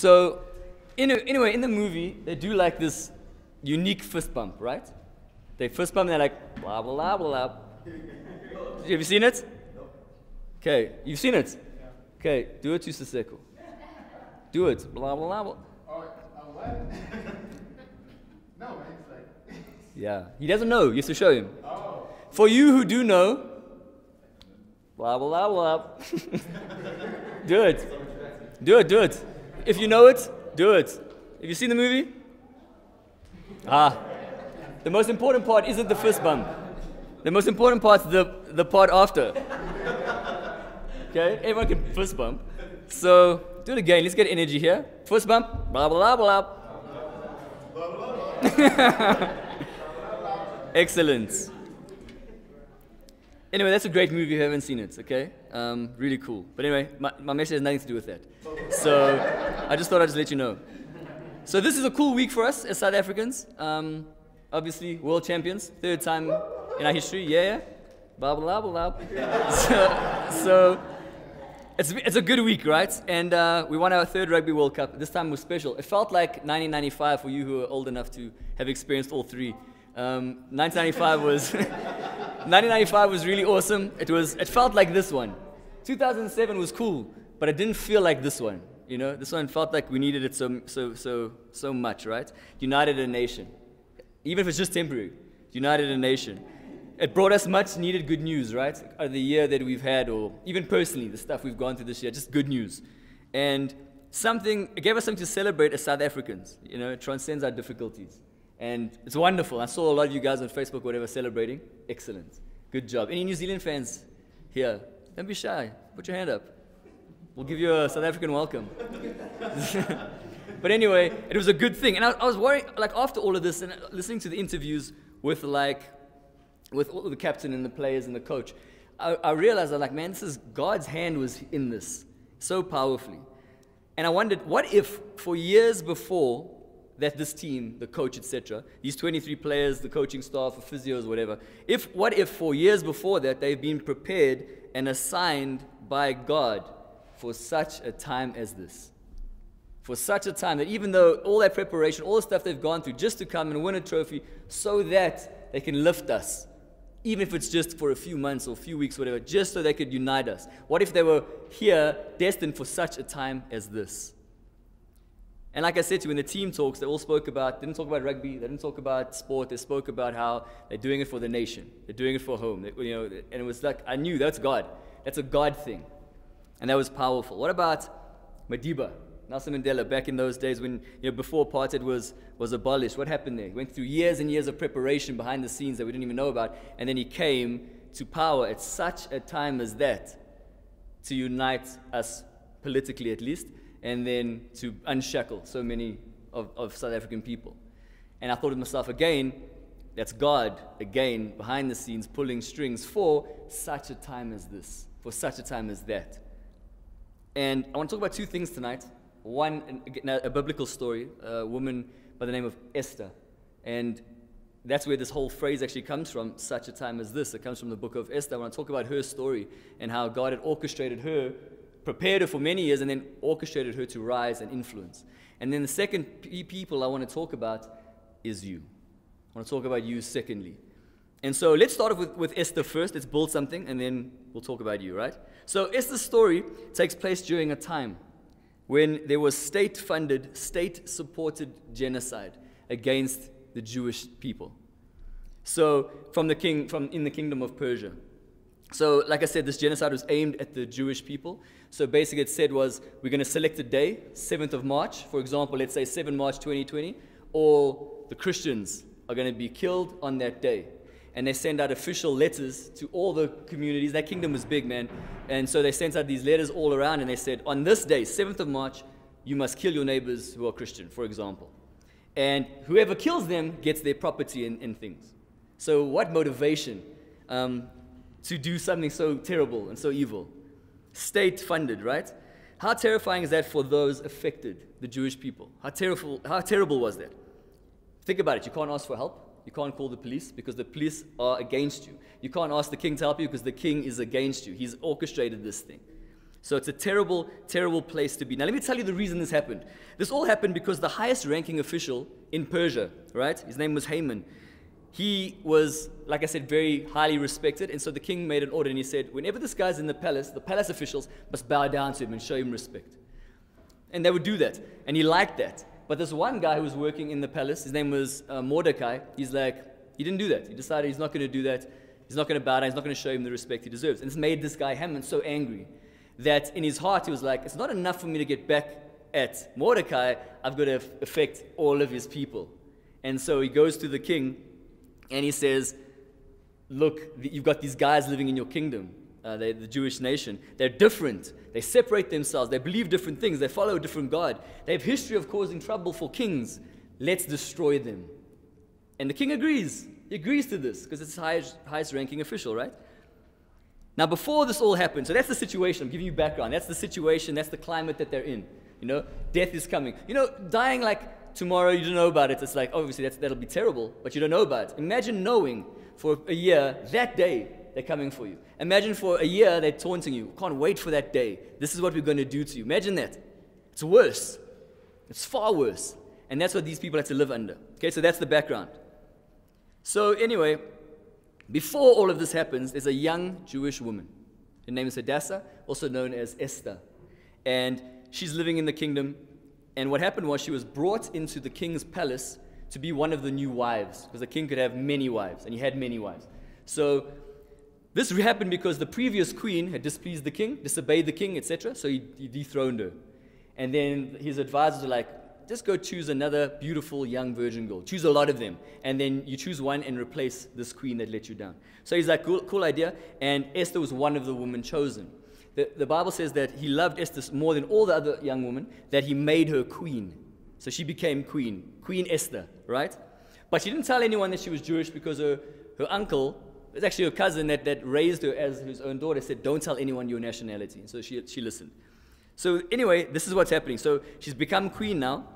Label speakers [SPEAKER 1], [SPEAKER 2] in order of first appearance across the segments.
[SPEAKER 1] So, anyway, in the movie, they do like this unique fist bump, right? They fist bump and they're like, blah, blah, blah, blah. Have you seen it? Okay, you've seen it? Okay, do it to Siseko. Do it. Blah, blah, blah.
[SPEAKER 2] Oh, what? No, it's like...
[SPEAKER 1] Yeah, he doesn't know. You have to show him.
[SPEAKER 2] Oh.
[SPEAKER 1] For you who do know, blah, blah, blah, blah. Do it. Do it, do it. If you know it, do it. Have you seen the movie? The most important part isn't the fist bump. The most important part is the part after. Okay, everyone can fist bump. So, do it again. Let's get energy here. Fist bump, blah, blah, blah, blah. Excellent. Anyway, that's a great movie if you haven't seen it, okay? Really cool. But anyway, my message has nothing to do with that. So, I just thought I'd just let you know. So this is a cool week for us as South Africans. Obviously, world champions, third time in our history, yeah. Blah, blah, blah, blah. So it's a good week, right? And we won our third Rugby World Cup. This time was special. It felt like 1995 for you who are old enough to have experienced all three. 1995 was really awesome. It felt like this one. 2007 was cool, but it didn't feel like this one. You know, this one felt like we needed it so much, right? United a nation, even if it's just temporary. United a nation. It brought us much needed good news, right? The year that we've had, or even personally, the stuff we've gone through this year, just good news. And it gave us something to celebrate as South Africans. You know, it transcends our difficulties. And it's wonderful. I saw a lot of you guys on Facebook, whatever, celebrating. Excellent. Good job. Any New Zealand fans here? Don't be shy. Put your hand up. We'll give you a South African welcome. But anyway, it was a good thing. And I was worried, like after all of this, and listening to the interviews with all the captain and the players and the coach, I realized, I'm like, man, this is God's hand was in this so powerfully. And I wondered, what if for years before that this team, the coach, etc., these 23 players, the coaching staff, the physios, whatever, what if for years before that they've been prepared and assigned by God for such a time as this? For such a time that even though all that preparation, all the stuff they've gone through just to come and win a trophy so that they can lift us, even if it's just for a few months or a few weeks, whatever, just so they could unite us. What if they were here destined for such a time as this? And like I said to you, in the team talks, they all didn't talk about rugby, they didn't talk about sport, they spoke about how they're doing it for the nation, they're doing it for home, and it was like, I knew that's God. That's a God thing. And that was powerful. What about Madiba, Nelson Mandela, back in those days when, before apartheid was abolished? What happened there? He went through years and years of preparation behind the scenes that we didn't even know about, and then he came to power at such a time as that to unite us politically at least, and then to unshackle so many of South African people. And I thought to myself, again, that's God, again, behind the scenes, pulling strings for such a time as this, for such a time as that. And I want to talk about two things tonight. One, a biblical story, a woman by the name of Esther. And that's where this whole phrase actually comes from, such a time as this. It comes from the book of Esther. I want to talk about her story and how God had orchestrated her, prepared her for many years, and then orchestrated her to rise and influence. And then the second people I want to talk about is you. I want to talk about you secondly. And so let's start off with Esther first. Let's build something, and then we'll talk about you, right? So Esther's story takes place during a time when there was state-funded, state-supported genocide against the Jewish people. So in the kingdom of Persia. So like I said, this genocide was aimed at the Jewish people. So basically it said was, we're going to select a day, 7th of March, for example, let's say 7 March 2020, all the Christians are going to be killed on that day. And they send out official letters to all the communities. That kingdom was big, man. And so they sent out these letters all around, and they said, on this day, 7th of March, you must kill your neighbors who are Christian, for example. And whoever kills them gets their property and things. So what motivation to do something so terrible and so evil? State-funded, right? How terrifying is that for those affected, the Jewish people? How terrible was that? Think about it. You can't ask for help. You can't call the police because the police are against you. You can't ask the king to help you because the king is against you. He's orchestrated this thing. So it's a terrible, terrible place to be. Now let me tell you the reason this happened. This all happened because the highest ranking official in Persia, right? His name was Haman. He was, like I said, very highly respected. And so the king made an order and he said, whenever this guy's in the palace officials must bow down to him and show him respect. And they would do that. And he liked that. But this one guy who was working in the palace, his name was Mordecai, he's like, he didn't do that. He decided he's not going to do that. He's not going to bow down. He's not going to show him the respect he deserves. And this made this guy Haman so angry that in his heart he was like, it's not enough for me to get back at Mordecai. I've got to affect all of his people. And so he goes to the king and he says, look, you've got these guys living in your kingdom, the Jewish nation. They're different. They separate themselves. They believe different things. They follow a different God. They have history of causing trouble for kings. Let's destroy them. And the king agrees. He agrees to this because it's the highest ranking official, right? Now, before this all happened, so that's the situation. I'm giving you background. That's the situation. That's the climate that they're in. You know, death is coming. You know, dying like tomorrow, you don't know about it. It's like, obviously, that'll be terrible, but you don't know about it. Imagine knowing for a year, that day, they're coming for you. Imagine for a year, they're taunting you. Can't wait for that day. This is what we're going to do to you. Imagine that. It's worse. It's far worse. And that's what these people had to live under. Okay, so that's the background. So anyway, before all of this happens, there's a young Jewish woman. Her name is Hadassah, also known as Esther. And she's living in the kingdom. And what happened was she was brought into the king's palace to be one of the new wives, because the king could have many wives, and he had many wives. So this happened because the previous queen had displeased the king, disobeyed the king, etc. So he dethroned her. And then his advisors were like, just go choose another beautiful young virgin girl. Choose a lot of them. And then you choose one and replace this queen that let you down. So he's like, cool idea. And Esther was one of the women chosen. The Bible says that he loved Esther more than all the other young women, that he made her queen. So she became queen. Queen Esther, right? But she didn't tell anyone that she was Jewish because her uncle, it was actually her cousin that raised her as his own daughter, said, don't tell anyone your nationality. So she listened. So anyway, this is what's happening. So she's become queen now.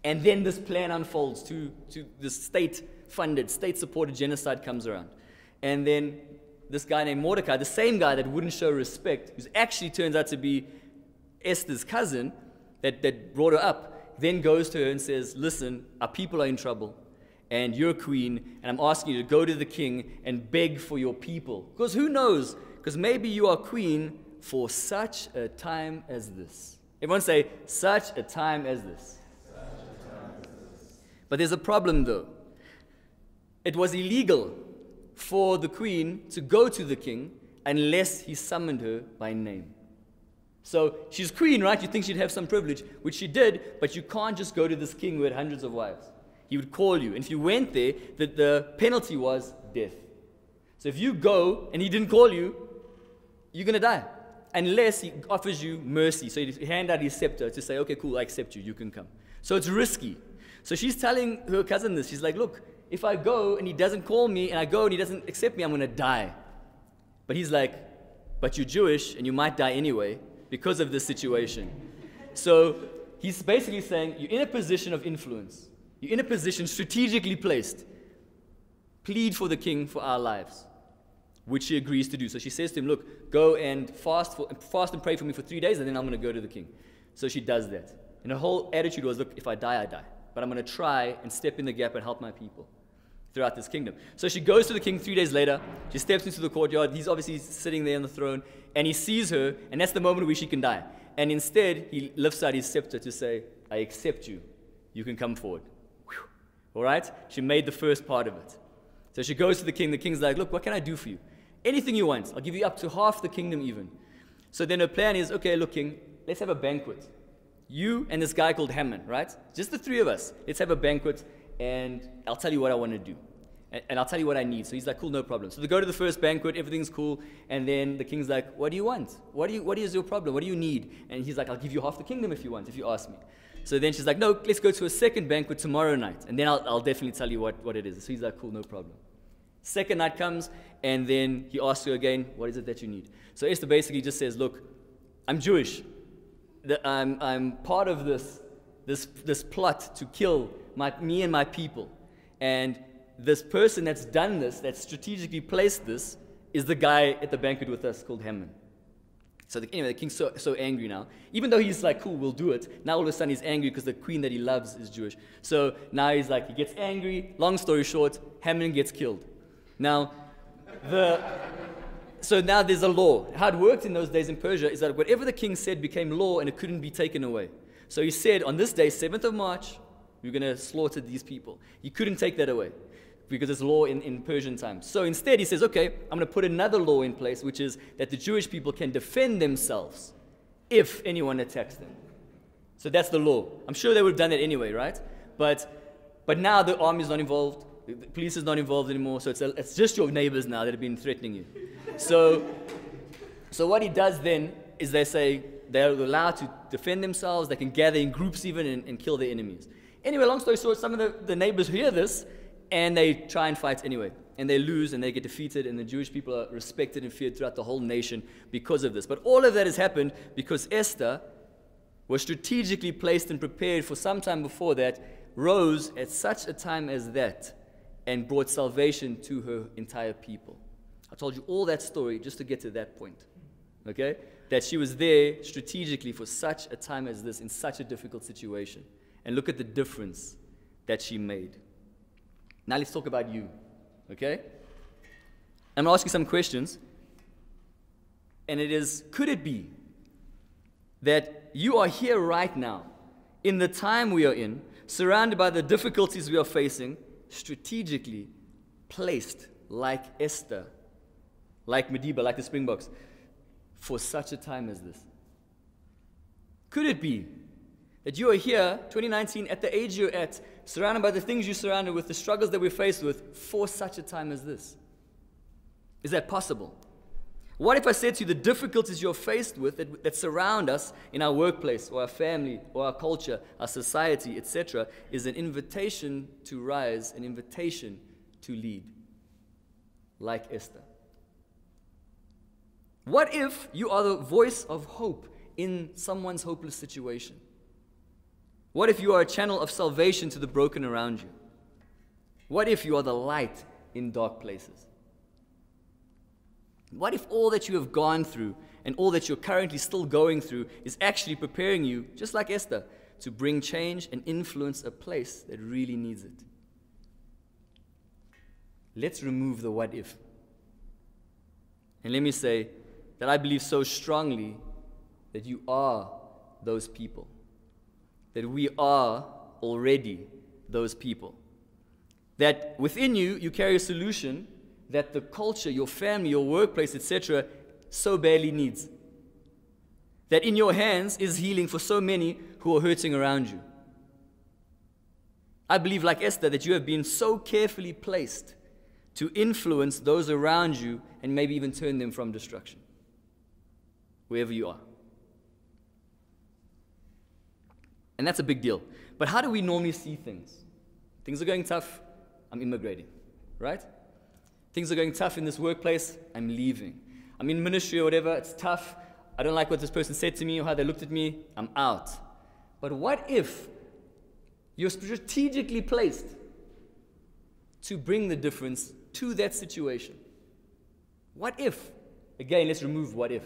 [SPEAKER 1] And then this plan unfolds to this state-funded, state-supported genocide comes around. And then this guy named Mordecai, the same guy that wouldn't show respect, who actually turns out to be Esther's cousin that brought her up, then goes to her and says, listen, our people are in trouble, and you're queen, and I'm asking you to go to the king and beg for your people. Because who knows? Because maybe you are queen for such a time as this. Everyone say, such a time as this. But there's a problem though. It was illegal for the queen to go to the king unless he summoned her by name. So she's queen, right? You think she'd have some privilege, which she did, but you can't just go to this king who had hundreds of wives. He would call you. And if you went there, the penalty was death. So if you go and he didn't call you, you're going to die. Unless he offers you mercy. So he hand out his scepter to say, okay, cool, I accept you, you can come. So it's risky. So she's telling her cousin this. She's like, look, if I go and he doesn't call me and I go and he doesn't accept me, I'm going to die. But he's like, but you're Jewish and you might die anyway because of this situation. So he's basically saying, you're in a position of influence. You're in a position strategically placed. Plead for the king for our lives, which she agrees to do. So she says to him, look, go and fast and pray for me for 3 days and then I'm going to go to the king. So she does that. And her whole attitude was, look, if I die, I die. But I'm going to try and step in the gap and help my people throughout this kingdom. So she goes to the king 3 days later. She steps into the courtyard. He's obviously sitting there on the throne. And he sees her, and that's the moment where she can die. And instead, he lifts out his scepter to say, I accept you. You can come forward. Whew. All right? She made the first part of it. So she goes to the king. The king's like, look, what can I do for you? Anything you want. I'll give you up to half the kingdom even. So then her plan is, okay, look, king, let's have a banquet. You and this guy called Haman, right? Just the three of us. Let's have a banquet, and I'll tell you what I want to do. And I'll tell you what I need. So he's like, cool, no problem. So they go to the first banquet, everything's cool, and then the king's like, what do you want? What is your problem? What do you need? And he's like, I'll give you half the kingdom if you want, if you ask me. So then she's like, no, let's go to a second banquet tomorrow night, and then I'll definitely tell you what it is. So he's like, cool, no problem. Second night comes, and then he asks her again, what is it that you need? So Esther basically just says, look, I'm Jewish. I'm part of this plot to kill me and my people. And this person that's done this, that strategically placed this, is the guy at the banquet with us called Haman. So anyway, the king's so angry now. Even though he's like, cool, we'll do it. Now all of a sudden he's angry because the queen that he loves is Jewish. So now he's like, he gets angry. Long story short, Haman gets killed. Now, so now there's a law. How it worked in those days in Persia is that whatever the king said became law and it couldn't be taken away. So he said, on this day, 7th of March, we're going to slaughter these people. He couldn't take that away because it's law in Persian times. So instead he says, okay, I'm going to put another law in place, which is that the Jewish people can defend themselves if anyone attacks them. So that's the law. I'm sure they would have done that anyway, right? But now the army is not involved. The police is not involved anymore. So it's just your neighbors now that have been threatening you. So what he does then is they say they're allowed to defend themselves. They can gather in groups even and kill their enemies. Anyway, long story short, some of the neighbors hear this and they try and fight anyway. And they lose and they get defeated, and the Jewish people are respected and feared throughout the whole nation because of this. But all of that has happened because Esther was strategically placed and prepared for some time before that, rose at such a time as that, and brought salvation to her entire people. I told you all that story just to get to that point. Okay? That she was there strategically for such a time as this, in such a difficult situation. And look at the difference that she made. Now let's talk about you. Okay? I'm going to ask you some questions. And it is, could it be that you are here right now, in the time we are in, surrounded by the difficulties we are facing, strategically placed like Esther, like Madiba, like the Springboks, for such a time as this? Could it be that you are here, 2019, at the age you're at, surrounded by the things you're surrounded with, the struggles that we're faced with, for such a time as this? Is that possible? What if I said to you the difficulties you're faced with that surround us in our workplace, or our family, or our culture, our society, etc., is an invitation to rise, an invitation to lead, like Esther? What if you are the voice of hope in someone's hopeless situation? What if you are a channel of salvation to the broken around you? What if you are the light in dark places? What if all that you have gone through and all that you're currently still going through is actually preparing you, just like Esther, to bring change and influence a place that really needs it? Let's remove the what if. And let me say that I believe so strongly that you are those people. That we are already those people. That within you, you carry a solution that the culture, your family, your workplace, etc., so badly needs. That in your hands is healing for so many who are hurting around you. I believe, like Esther, that you have been so carefully placed to influence those around you and maybe even turn them from destruction, wherever you are. And that's a big deal. But how do we normally see things? Things are going tough, I'm immigrating, right? Things are going tough in this workplace, I'm leaving. I'm in ministry or whatever, it's tough. I don't like what this person said to me or how they looked at me, I'm out. But what if you're strategically placed to bring the difference to that situation? What if, again, let's remove what if.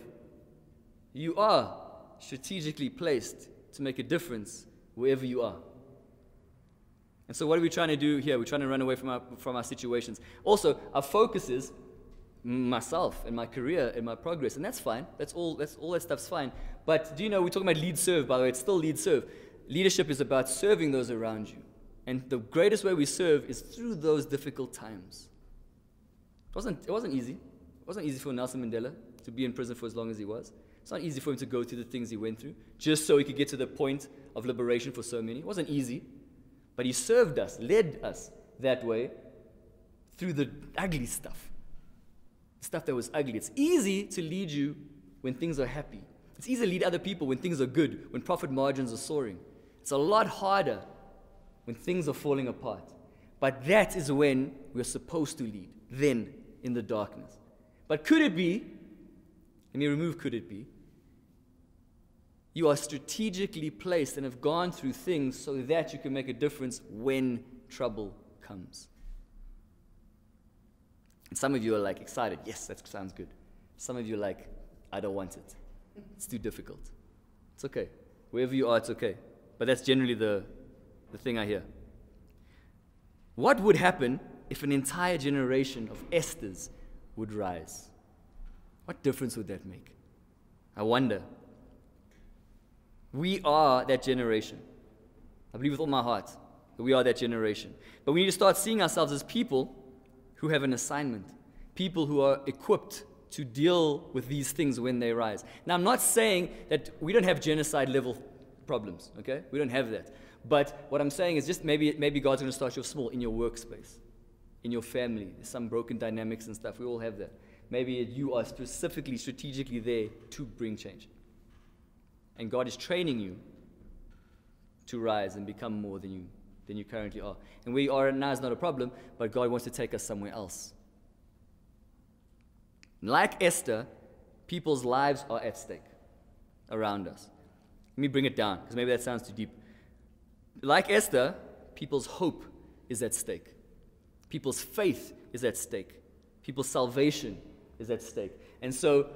[SPEAKER 1] You are strategically placed to make a difference wherever you are. And so what are we trying to do here? We're trying to run away from our situations. Also, our focus is myself and my career and my progress, and that's fine. All that stuff's fine. But do you know, we're talking about LeadServe, by the way. It's still LeadServe. Leadership is about serving those around you. And the greatest way we serve is through those difficult times. It wasn't easy. It wasn't easy for Nelson Mandela to be in prison for as long as he was. It's not easy for him to go through the things he went through, just so he could get to the point of liberation for so many. It wasn't easy. But he served us, led us that way through the ugly stuff. Stuff that was ugly. It's easy to lead you when things are happy. It's easy to lead other people when things are good, when profit margins are soaring. It's a lot harder when things are falling apart. But that is when we're supposed to lead, then in the darkness. But could it be, let me remove could it be, you are strategically placed and have gone through things so that you can make a difference when trouble comes. And some of you are like excited, yes, that sounds good. Some of you are like, I don't want it. It's too difficult. It's okay. Wherever you are, it's okay. But that's generally the thing I hear. What would happen if an entire generation of Esthers would rise? What difference would that make? I wonder. We are that generation. I believe with all my heart that we are that generation. But we need to start seeing ourselves as people who have an assignment, people who are equipped to deal with these things when they rise. Now, I'm not saying that we don't have genocide level problems, okay? We don't have that. But what I'm saying is just maybe God's going to start you off small in your workspace, in your family. There's some broken dynamics and stuff. We all have that. Maybe you are specifically, strategically there to bring change. And God is training you to rise and become more than you currently are. And where you are now is not a problem, but God wants to take us somewhere else. Like Esther, people's lives are at stake around us. Let me bring it down, because maybe that sounds too deep. Like Esther, people's hope is at stake. People's faith is at stake. People's salvation is at stake. And so,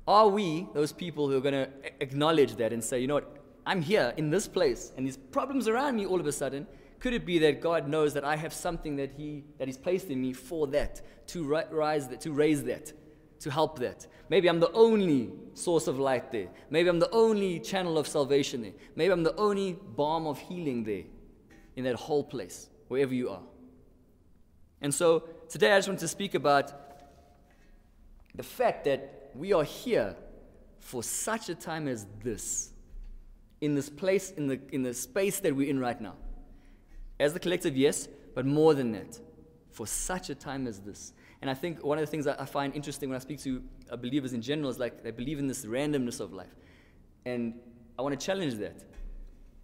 [SPEAKER 1] are we those people who are going to acknowledge that and say, you know what, I'm here in this place, and these problems around me all of a sudden, could it be that God knows that I have something that He's placed in me for that, to raise that, to help that? Maybe I'm the only source of light there. Maybe I'm the only channel of salvation there. Maybe I'm the only balm of healing there in that whole place, wherever you are. And so today I just want to speak about the fact that we are here for such a time as this, in this place, in the space that we're in right now. As the collective, yes, but more than that, for such a time as this. And I think one of the things that I find interesting when I speak to believers in general is like they believe in this randomness of life. And I want to challenge that,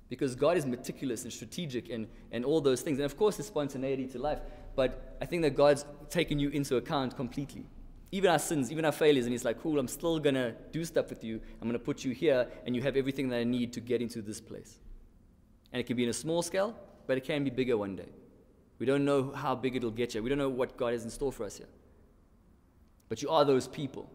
[SPEAKER 1] because God is meticulous and strategic and all those things. And of course, there's spontaneity to life, but I think that God's taken you into account completely. Even our sins, even our failures, and He's like, cool, I'm still going to do stuff with you. I'm going to put you here, and you have everything that I need to get into this place. And it can be in a small scale, but it can be bigger one day. We don't know how big it'll get you. We don't know what God has in store for us here. But you are those people